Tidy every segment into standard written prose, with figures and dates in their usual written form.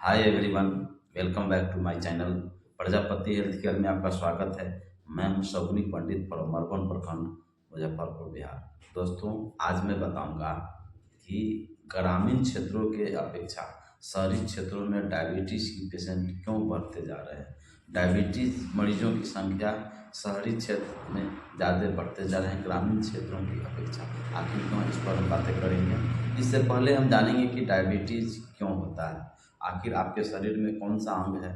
Hi everyone, welcome back to my channel. Prajapati health care में आपका स्वागत है। मैं हूं शगुनी पंडित फ्रॉम मरवन प्रखंड, मुजफ्फरपुर, बिहार। दोस्तों, आज मैं बताऊंगा कि ग्रामीण क्षेत्रों के अपेक्षा शहरी क्षेत्रों में डायबिटीज़ की पेशेंट क्यों बढ़ते जा रहे हैं। डायबिटीज़ मरीजों की संख्या शहरी क्षेत्र में ज़्यादा बढ़ते जा रहे हैं ग्रामीण क्षेत्रों की अपेक्षा। आखिर क्यों, इस पर हम बातें करेंगे। इससे पहले हम जानेंगे कि डायबिटीज़ क्यों होता है। आखिर आपके शरीर में कौन सा अंग है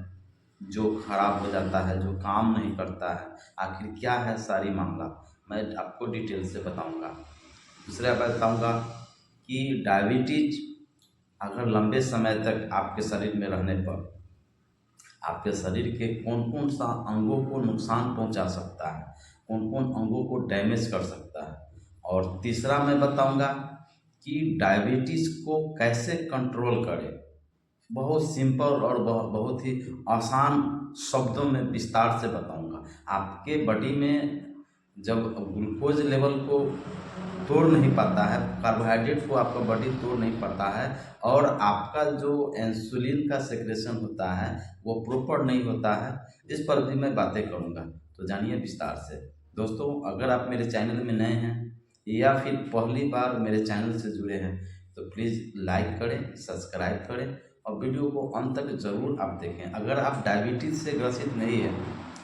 जो खराब हो जाता है, जो काम नहीं करता है, आखिर क्या है सारी मामला मैं आपको डिटेल से बताऊंगा। दूसरा बताऊंगा कि डायबिटीज अगर लंबे समय तक आपके शरीर में रहने पर आपके शरीर के कौन कौन सा अंगों को नुकसान पहुंचा सकता है, कौन कौन अंगों को डैमेज कर सकता है। और तीसरा मैं बताऊंगा कि डायबिटीज़ को कैसे कंट्रोल करें। बहुत सिंपल और बहुत ही आसान शब्दों में विस्तार से बताऊंगा। आपके बॉडी में जब ग्लूकोज लेवल को तोड़ नहीं पाता है, कार्बोहाइड्रेट को आपका बॉडी तोड़ नहीं पाता है, और आपका जो इंसुलिन का सेक्रेशन होता है वो प्रॉपर नहीं होता है, इस पर भी मैं बातें करूंगा। तो जानिए विस्तार से। दोस्तों, अगर आप मेरे चैनल में नए हैं या फिर पहली बार मेरे चैनल से जुड़े हैं तो प्लीज़ लाइक करें, सब्सक्राइब करें और वीडियो को अंत तक ज़रूर आप देखें। अगर आप डायबिटीज़ से ग्रसित नहीं हैं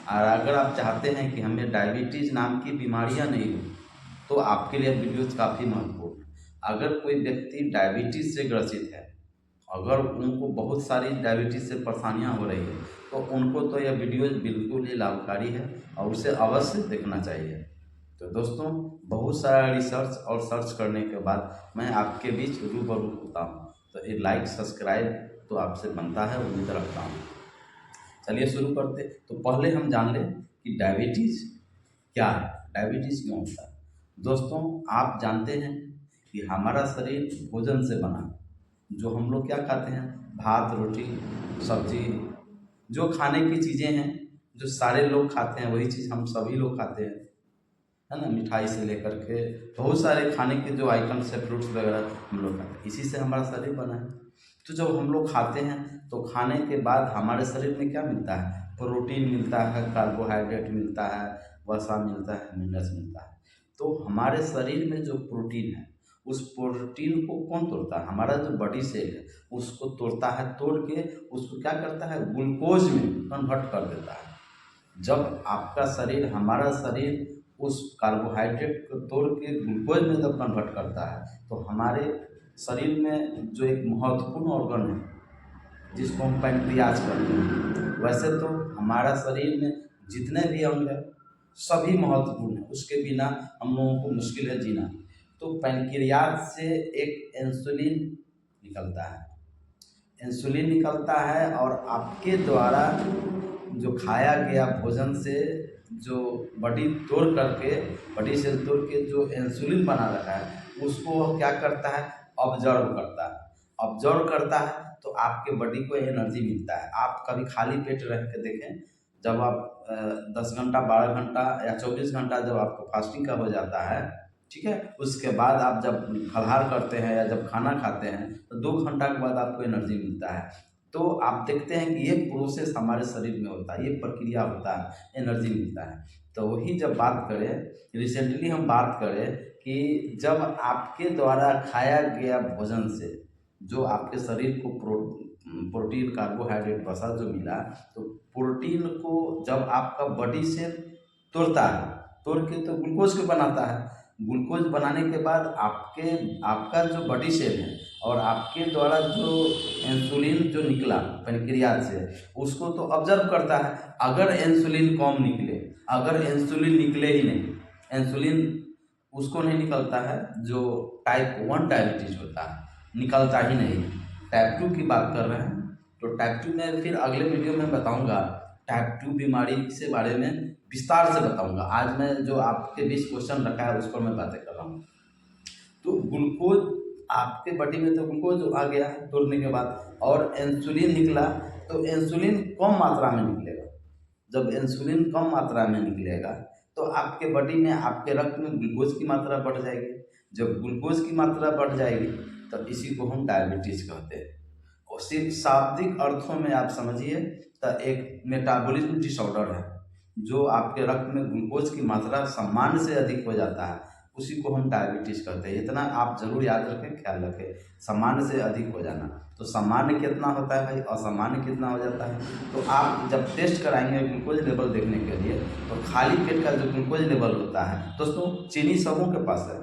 और अगर आप चाहते हैं कि हमें डायबिटीज़ नाम की बीमारियां नहीं हो, तो आपके लिए वीडियो काफ़ी महत्वपूर्ण है। अगर कोई व्यक्ति डायबिटीज़ से ग्रसित है, अगर उनको बहुत सारी डायबिटीज़ से परेशानियां हो रही है, तो उनको तो यह वीडियो बिल्कुल ही लाभकारी है और उसे अवश्य देखना चाहिए। तो दोस्तों, बहुत सारा रिसर्च और सर्च करने के बाद मैं आपके बीच रूबरू होता हूँ, तो एक लाइक सब्सक्राइब तो आपसे बनता है, उम्मीद रखता हूँ। चलिए शुरू करते। तो पहले हम जान लें कि डायबिटीज़ क्या है, डायबिटीज़ क्यों होता है। दोस्तों, आप जानते हैं कि हमारा शरीर भोजन से बना है। जो हम लोग क्या खाते हैं, भात, रोटी, सब्जी, जो खाने की चीज़ें हैं, जो सारे लोग खाते हैं वही चीज़ हम सभी लोग खाते हैं, है ना। मिठाई से लेकर के बहुत सारे खाने के जो आइटम्स है, फ्रूट्स वगैरह हम लोग खाते हैं, इसी से हमारा शरीर बना है। तो जब हम लोग खाते हैं तो खाने के बाद हमारे शरीर में क्या मिलता है, प्रोटीन मिलता है, कार्बोहाइड्रेट मिलता है, वसा मिलता है, मिनरल्स मिलता है। तो हमारे शरीर में जो प्रोटीन है, उस प्रोटीन को कौन तोड़ता है, हमारा जो बॉडी सेल है उसको तोड़ता है। तोड़ के उसको क्या करता है, ग्लूकोज में कन्वर्ट कर देता है। जब आपका शरीर, हमारा शरीर उस कार्बोहाइड्रेट को तोड़ के ग्लूकोज में जब कन्वर्ट करता है, तो हमारे शरीर में जो एक महत्वपूर्ण ऑर्गन है जिसको हम पैंक्रियाज कहते हैं। वैसे तो हमारा शरीर में जितने भी अंग हैं सभी महत्वपूर्ण है, उसके बिना हम लोगों को मुश्किल है जीना। तो पैंक्रियाज से एक इंसुलिन निकलता है, इंसुलिन निकलता है, और आपके द्वारा जो खाया गया भोजन से जो बॉडी तोड़ करके, बॉडी से तोड़ के जो इंसुलिन बना रखा है उसको वह क्या करता है, ऑब्जर्व करता है। ऑब्जर्व करता है तो आपके बॉडी को एनर्जी मिलता है। आप कभी खाली पेट रह के देखें, जब आप 10 घंटा, 12 घंटा या 24 घंटा जब आपको फास्टिंग का हो जाता है, ठीक है, उसके बाद आप जब फलाहार करते हैं या जब खाना खाते हैं तो 2 घंटा के बाद आपको एनर्जी मिलता है। तो आप देखते हैं कि ये प्रोसेस हमारे शरीर में होता है, ये प्रक्रिया होता है, एनर्जी मिलता है। तो वही जब बात करें, रिसेंटली हम बात करें कि जब आपके द्वारा खाया गया भोजन से जो आपके शरीर को प्रोटीन, कार्बोहाइड्रेट, वसा जो मिला, तो प्रोटीन को जब आपका बॉडी से तोड़ता है, तोड़ के तो ग्लूकोज को बनाता है। ग्लूकोज बनाने के बाद आपका जो बॉडी सेल है और आपके द्वारा जो इंसुलिन जो निकला पैंक्रियाज से, उसको तो ऑब्जर्व करता है। अगर इंसुलिन कम निकले, अगर इंसुलिन निकले ही नहीं, इंसुलिन उसको नहीं निकलता है जो टाइप 1 डायबिटीज होता है, निकलता ही नहीं। टाइप 2 की बात कर रहे हैं, तो टाइप 2 में फिर अगले वीडियो में बताऊंगा। टाइप 2 बीमारी के बारे में विस्तार से बताऊंगा। आज मैं जो आपके बीच क्वेश्चन रखा है उस पर मैं बातें कर रहा हूँ। तो ग्लूकोज आपके बॉडी में तो ग्लूकोज आ गया तोड़ने के बाद, और इंसुलिन निकला, तो इंसुलिन कम मात्रा में निकलेगा। जब इंसुलिन कम मात्रा में निकलेगा तो आपके बॉडी में, आपके रक्त में ग्लूकोज की मात्रा बढ़ जाएगी। जब ग्लूकोज की मात्रा बढ़ जाएगी तो इसी को हम डायबिटीज़ कहते हैं। और सिर्फ शाब्दिक अर्थों में आप समझिए तो एक मेटाबॉलिज्म डिसऑर्डर है, जो आपके रक्त में ग्लूकोज की मात्रा सामान्य से अधिक हो जाता है, उसी को हम डायबिटीज़ कहते हैं। इतना आप जरूर याद रखें, ख्याल रखें, सामान्य से अधिक हो जाना। तो सामान्य कितना होता है भाई, असामान्य कितना हो जाता है। तो आप जब टेस्ट कराएंगे ग्लूकोज लेवल देखने के लिए, तो खाली पेट का जो ग्लूकोज लेवल होता है दोस्तों, चीनी सबों के पास है,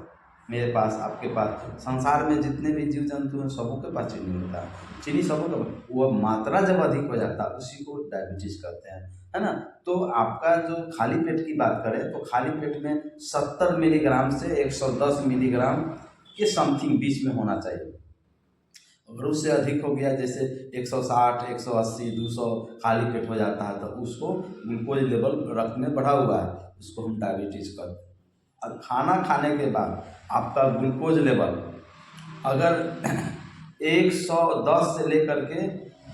मेरे पास, आपके पास, संसार में जितने भी जीव जंतु हैं सबों के पास चीनी होता है। चीनी सबों का, वो मात्रा जब अधिक हो जाता है उसी को डायबिटीज़ कहते हैं, है ना। तो आपका जो खाली पेट की बात करें तो खाली पेट में 70 मिलीग्राम से 110 मिलीग्राम के समथिंग बीच में होना चाहिए। अगर उससे अधिक हो गया, जैसे 160, 180, 200 खाली पेट हो जाता है, तो उसको ग्लूकोज लेवल रक्त में बढ़ा हुआ है, उसको हम डायबिटीज़ कहते हैं। अब खाना खाने के बाद आपका ग्लूकोज लेवल अगर 110 से लेकर के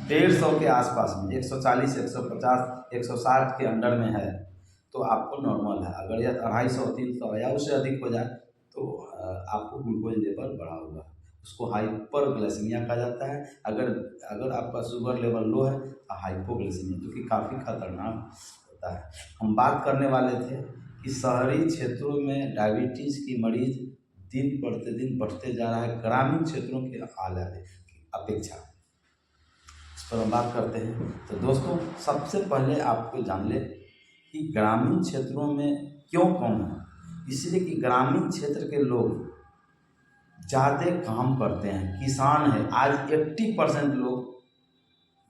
150 के आसपास में, 140, 150, 160 के अंडर में है तो आपको नॉर्मल है। अगर यह 250, 300 या उससे अधिक हो जाए तो आपको ग्लूकोज लेवल बढ़ा हुआ है, उसको हाइपरग्लाइसीमिया कहा जाता है। अगर अगर आपका शुगर लेवल लो है तो हाइपोग्लाइसीमिया, जो कि काफ़ी खतरनाक होता है। हम बात करने वाले थे कि शहरी क्षेत्रों में डायबिटीज़ की मरीज दिन प्रतिदिन बढ़ते जा रहा है ग्रामीण क्षेत्रों के हालात की अपेक्षा। इस पर हम बात करते हैं। तो दोस्तों, सबसे पहले आपको जान ले कि ग्रामीण क्षेत्रों में क्यों कम है। इसलिए कि ग्रामीण क्षेत्र के लोग ज़्यादा काम करते हैं, किसान है। आज 80% लोग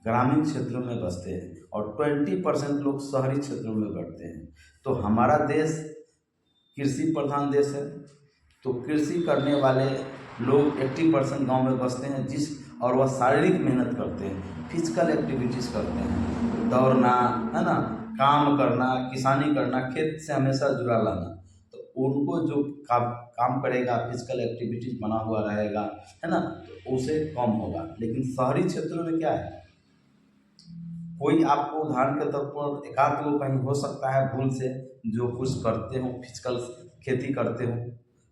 ग्रामीण क्षेत्रों में बसते हैं और 20% लोग शहरी क्षेत्रों में बढ़ते हैं। तो हमारा देश कृषि प्रधान देश है, तो कृषि करने वाले लोग 80% गाँव में बसते हैं, और वह शारीरिक मेहनत करते हैं, फिजिकल एक्टिविटीज़ करते हैं, दौड़ना, है ना, काम करना, किसानी करना, खेत से हमेशा जुड़ा रहना। तो उनको जो काम करेगा, फिजिकल एक्टिविटीज़ बना हुआ रहेगा, है ना, तो उसे कम होगा। लेकिन शहरी क्षेत्रों में क्या है, कोई आपको उदाहरण के तौर पर एकाध लोग कहीं हो सकता है भूल से जो कुछ करते हो, फिजिकल खेती करते हो,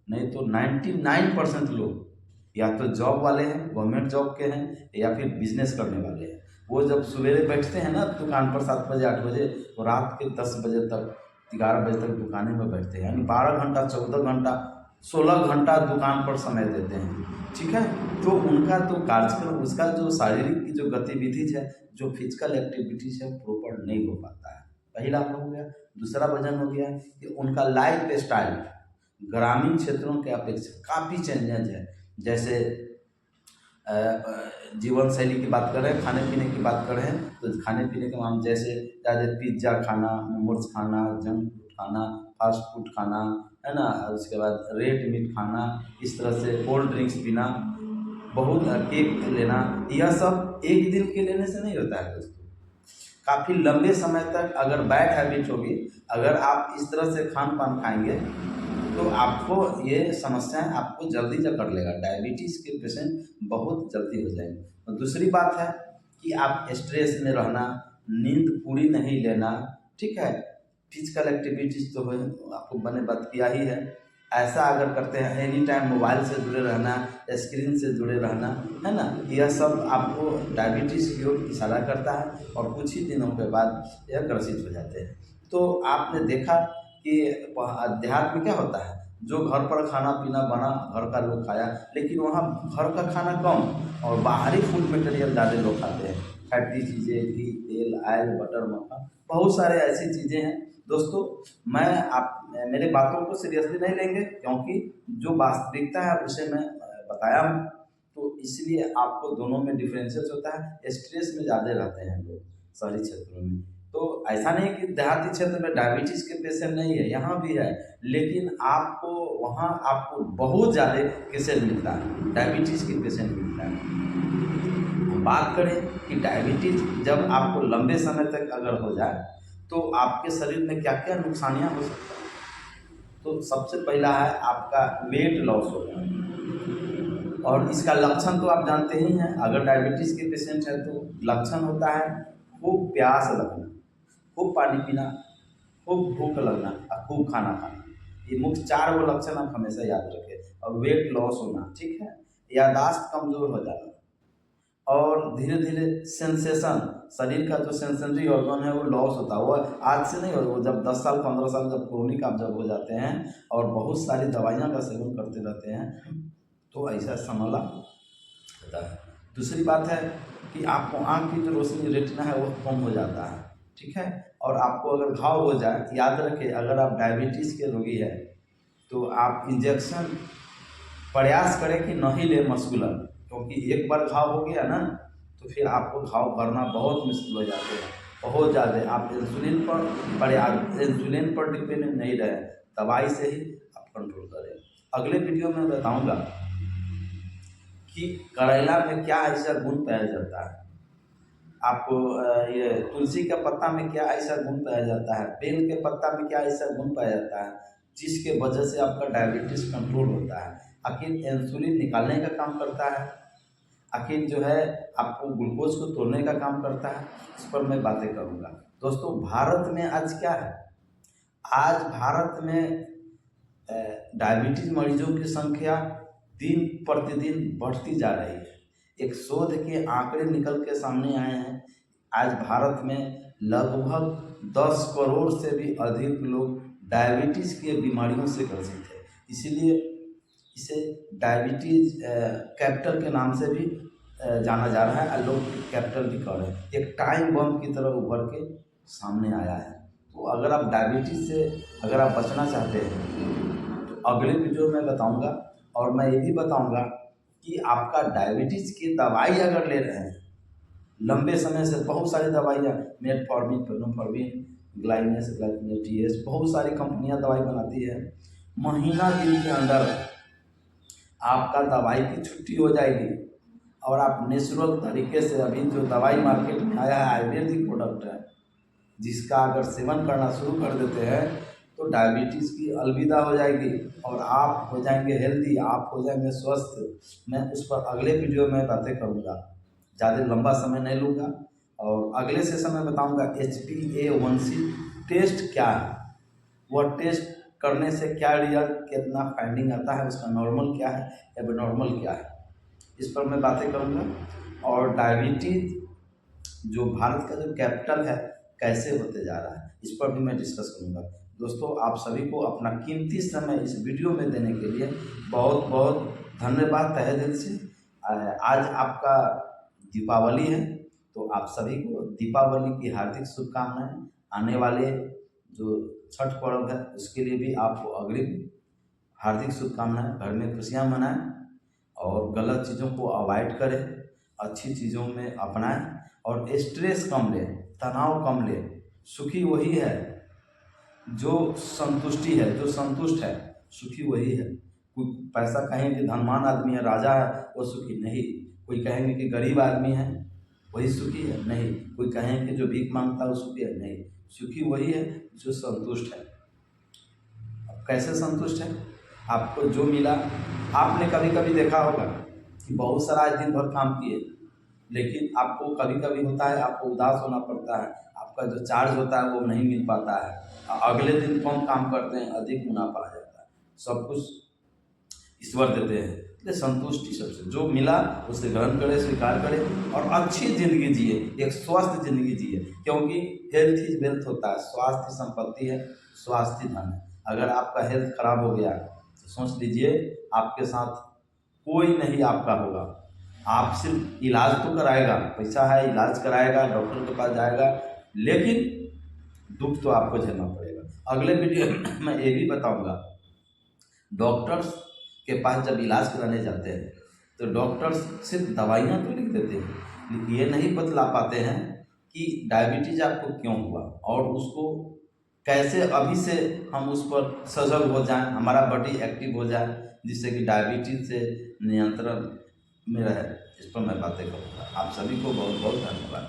नहीं तो 99% लोग या तो जॉब वाले हैं, गवर्नमेंट जॉब के हैं, या फिर बिजनेस करने वाले हैं। वो जब सवेरे बैठते हैं ना दुकान पर 7 बजे 8 बजे, तो रात के 10 बजे तक, 11 बजे तक दुकानें में बैठते हैं, यानी 12 घंटा, 14 घंटा, 16 घंटा दुकान पर समय देते हैं। ठीक है, तो उनका तो कार्यक्रम, उसका जो शारीरिक की जो गतिविधि है, जो फिजिकल एक्टिविटीज है, प्रॉपर नहीं हो पाता है। पहला हो गया। दूसरा वजन हो गया कि उनका लाइफ स्टाइल ग्रामीण क्षेत्रों के अपेक्षा काफ़ी चेंजेज है। जैसे जीवन शैली की बात करें, खाने पीने की बात करें, तो खाने पीने के मामले जैसे ज़्यादा पिज्ज़ा खाना, मोमोज खाना, जंक फूड खाना, फास्ट फूड खाना, है ना, उसके बाद रेड मीट खाना, इस तरह से कोल्ड ड्रिंक्स पीना, बहुत केक लेना, यह सब एक दिन के लेने से नहीं होता है दोस्तों। काफ़ी लंबे समय तक अगर बैड हैबिट होगी, अगर आप इस तरह से खान पान खाएंगे, तो आपको ये समस्याएं आपको जल्दी जकड़ लेगा। डायबिटीज़ के पेशेंट बहुत जल्दी हो जाएंगे। और दूसरी बात है कि आप स्ट्रेस में रहना, नींद पूरी नहीं लेना, ठीक है, फिजिकल एक्टिविटीज़ तो आपको मैंने बात किया ही है। ऐसा अगर करते हैं, एनी टाइम मोबाइल से जुड़े रहना, स्क्रीन से जुड़े रहना, है ना, यह सब आपको डायबिटीज़ की ओर इशारा करता है और कुछ ही दिनों के बाद यह ग्रसित हो जाते हैं। तो आपने देखा कि देहात में क्या होता है, जो घर पर खाना पीना बना, घर का लोग खाया, लेकिन वहाँ घर का खाना कम और बाहरी फूड मटेरियल ज़्यादा लोग खाते हैं। फैटी चीज़ें, घी, तेल, ऑयल, बटर, मक्खन, बहुत सारे ऐसी चीज़ें हैं दोस्तों। मैं आप मेरे बातों को सीरियसली नहीं लेंगे, क्योंकि जो वास्तविकता है उसे मैं बताया हूँ। तो इसलिए आपको दोनों में डिफरेंसेस होता है। स्ट्रेस में ज़्यादा रहते हैं लोग शहरी क्षेत्रों में। तो ऐसा नहीं कि देहाती क्षेत्र में डायबिटीज़ के पेशेंट नहीं है, यहाँ भी है, लेकिन आपको वहाँ आपको बहुत ज़्यादा केसेस मिलता है, डायबिटीज़ के पेशेंट मिलता है। हम बात करें कि डायबिटीज़ जब आपको लंबे समय तक अगर हो जाए तो आपके शरीर में क्या क्या नुकसानियाँ हो सकता है। तो सबसे पहला है आपका वेट लॉस होगा, और इसका लक्षण तो आप जानते ही हैं। अगर डायबिटीज़ के पेशेंट है तो लक्षण होता है खूब प्यास लगना, खूब पानी पीना, खूब भूख लगना और खूब खाना खाना। ये मुख्य 4 वो लक्षण आप हमेशा याद रखें। और वेट लॉस होना, ठीक है, याददाश्त कमज़ोर हो जाना, और धीरे धीरे सेंसेशन, शरीर का जो सेंसरी ऑर्गन है वो लॉस होता है। वो आज से नहीं होता, वो जब 10 साल 15 साल जब क्रोनिक आप जब हो जाते हैं और बहुत सारी दवाइयाँ का सेवन करते रहते हैं तो ऐसा समला होता है। दूसरी बात है कि आपको आँख की जो रोशनी रेटिना है वो कम हो जाता है, ठीक है। और आपको अगर घाव हो जाए, याद रखें अगर आप डायबिटीज़ के रोगी हैं तो आप इंजेक्शन प्रयास करें कि नहीं ले मस्कुलर, क्योंकि एक बार घाव हो गया ना तो फिर आपको घाव भरना बहुत मुश्किल हो जाते हैं, बहुत ज़्यादा। आप इंसुलिन पर डिपेंडेंट नहीं रहे, दवाई से ही आप कंट्रोल करें। अगले वीडियो में बताऊंगा कि करेला में क्या ऐसा गुण पाया जाता है, आपको ये तुलसी के पत्ता में क्या ऐसा गुण पाया जाता है, बेल के पत्ता में क्या ऐसा गुण पाया जाता है जिसके वजह से आपका डायबिटीज़ कंट्रोल होता है। आखिर इंसुलिन निकालने का काम करता है, आखिर जो है आपको ग्लूकोज को तोड़ने का काम करता है, इस पर मैं बातें करूँगा। दोस्तों भारत में आज क्या है, आज भारत में डायबिटीज़ मरीजों की संख्या दिन प्रतिदिन बढ़ती जा रही है। एक शोध के आंकड़े निकल के सामने आए हैं, आज भारत में लगभग 10 करोड़ से भी अधिक लोग डायबिटीज़ की बीमारियों से ग्रसित है। इसीलिए इसे डायबिटीज़ कैपिटल के नाम से भी जाना जा रहा है और लोग कैपिटल भी कह रहे हैं। एक टाइम बम की तरह उभर के सामने आया है। तो अगर आप डायबिटीज़ से अगर आप बचना चाहते हैं तो अगले वीडियो में बताऊंगा, और मैं ये भी बताऊंगा कि आपका डायबिटीज़ की दवाई अगर ले रहे हैं लंबे समय से, बहुत सारी दवाइयाँ मेटफॉर्मिन, पेनोफॉर्मिन, ग्लाइनेस, ग्लाइनेटिएस, बहुत सारी कंपनियां दवाई बनाती है। महीना दिन के अंदर आपका दवाई की छुट्टी हो जाएगी और आप नेचुरल तरीके से, अभी जो दवाई मार्केट में आया है आयुर्वेदिक प्रोडक्ट है, जिसका अगर सेवन करना शुरू कर देते हैं तो डायबिटीज़ की अलविदा हो जाएगी और आप हो जाएंगे हेल्दी, आप हो जाएंगे स्वस्थ। मैं उस पर अगले वीडियो में बातें करूँगा, ज़्यादा लंबा समय नहीं लूँगा। और अगले सेशन में बताऊँगा HbA1c टेस्ट क्या है, वह टेस्ट करने से क्या रिजल्ट, कितना फाइंडिंग आता है, उसका नॉर्मल क्या है, एबनॉर्मल क्या है, इस पर मैं बातें करूँगा। और डायबिटीज़ जो भारत का जो कैपिटल है कैसे होते जा रहा है, इस पर भी मैं डिस्कस करूँगा। दोस्तों आप सभी को अपना कीमती समय इस वीडियो में देने के लिए बहुत बहुत धन्यवाद तहे दिल से। आज आपका दीपावली है तो आप सभी को दीपावली की हार्दिक शुभकामनाएं। आने वाले जो छठ पर्व है उसके लिए भी आपको अग्रिम हार्दिक शुभकामनाएं। घर में खुशियां मनाएं और गलत चीज़ों को अवॉइड करें, अच्छी चीज़ों में अपनाएं और स्ट्रेस कम लें, तनाव कम लें। सुखी वही है जो संतुष्टि है, जो संतुष्ट है, सुखी वही है। कोई पैसा कहेंगे कि धनवान आदमी है, राजा है, वो सुखी नहीं। कोई कहेंगे कि गरीब आदमी है वही सुखी है, नहीं। कोई कहेंगे जो भीख मांगता है वो सुखी है, नहीं। सुखी वही है जो संतुष्ट है। अब कैसे संतुष्ट है, आपको जो मिला, आपने कभी कभी देखा होगा कि बहुत सारा दिन भर काम किए लेकिन आपको कभी कभी होता है आपको उदास होना पड़ता है, आपका जो चार्ज होता है वो नहीं मिल पाता है, अगले दिन कम काम करते हैं, अधिक मुनाफा आ जाता है। सब कुछ ईश्वर देते हैं, इसलिए संतुष्टि सबसे, जो मिला उसे ग्रहण करें, स्वीकार करें और अच्छी ज़िंदगी जिए, एक स्वस्थ ज़िंदगी जिए। क्योंकि हेल्थ इज वेल्थ होता है, स्वास्थ्य संपत्ति है, स्वास्थ्य धन है। अगर आपका हेल्थ खराब हो गया तो सोच लीजिए आपके साथ कोई नहीं आपका होगा। आप सिर्फ इलाज तो कराएगा, पैसा है इलाज कराएगा, डॉक्टर के पास जाएगा, लेकिन दुख तो आपको झेलना पड़ेगा। अगले वीडियो में मैं ये भी बताऊंगा, डॉक्टर्स के पास जब इलाज कराने जाते हैं तो डॉक्टर्स सिर्फ दवाइयाँ तो लिख देते हैं, लेकिन ये नहीं बतला पाते हैं कि डायबिटीज आपको क्यों हुआ और उसको कैसे अभी से हम उस पर सजग हो जाएं, हमारा बॉडी एक्टिव हो जाए, जिससे कि डायबिटीज से नियंत्रण में रहे। इस पर मैं बातें करूँगा। आप सभी को बहुत बहुत धन्यवाद।